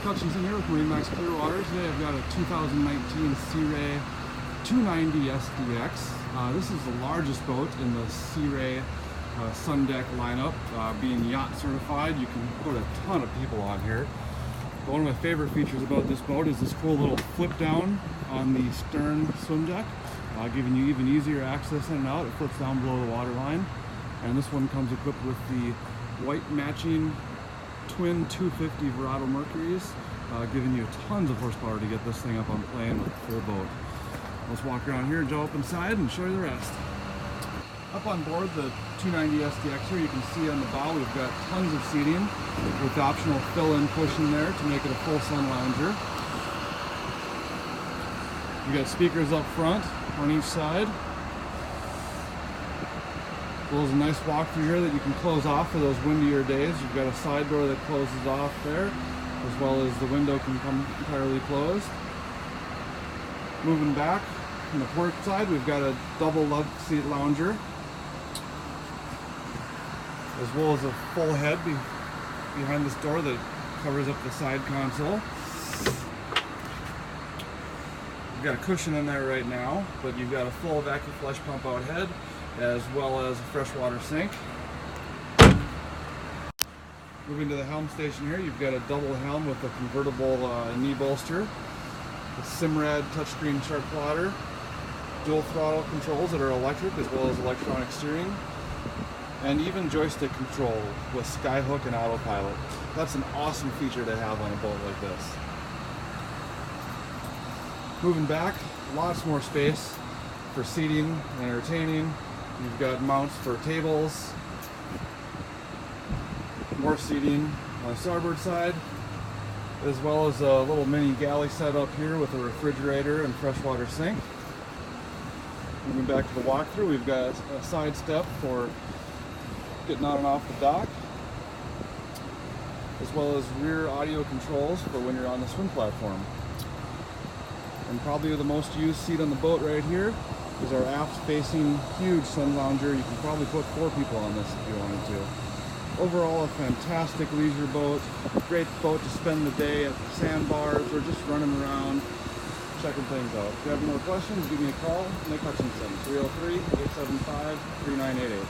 Nick Hutchinson here with MarineMax Clearwater. Today I've got a 2019 Sea Ray 290 SDX. This is the largest boat in the Sea Ray Sun Deck lineup. Being yacht certified, you can put a ton of people on here. But one of my favorite features about this boat is this cool little flip down on the stern swim deck, giving you even easier access in and out. It flips down below the waterline. And this one comes equipped with the white matching twin 250 Verado Mercuries, giving you tons of horsepower to get this thing up on plane with a full boat. Let's walk around here and jump up inside and show you the rest. Up on board the 290 SDX here, you can see on the bow we've got tons of seating with optional fill-in cushion there to make it a full sun lounger. You've got speakers up front on each side. There's a nice walk-through here that you can close off for those windier days. You've got a side door that closes off there, as well as the window can come entirely closed. Moving back on the port side, we've got a double love seat lounger, as well as a full head behind this door that covers up the side console. You've got a cushion in there right now, but you've got a full vacuum flush pump out head, as well as a freshwater sink. Moving to the helm station here, you've got a double helm with a convertible knee bolster, a Simrad touchscreen chart plotter, dual throttle controls that are electric as well as electronic steering, and even joystick control with skyhook and autopilot. That's an awesome feature to have on a boat like this. Moving back, lots more space for seating and entertaining. You've got mounts for tables, more seating on the starboard side, as well as a little mini galley set up here with a refrigerator and freshwater sink. Moving back to the walkthrough, we've got a side step for getting on and off the dock, as well as rear audio controls for when you're on the swim platform. And probably the most used seat on the boat right here is our aft-facing huge sun lounger. You can probably put 4 people on this if you wanted to. Overall, a fantastic leisure boat. Great boat to spend the day at the sandbars or just running around, checking things out. If you have any more questions, give me a call. Nick Hutchinson, 303-875-3988.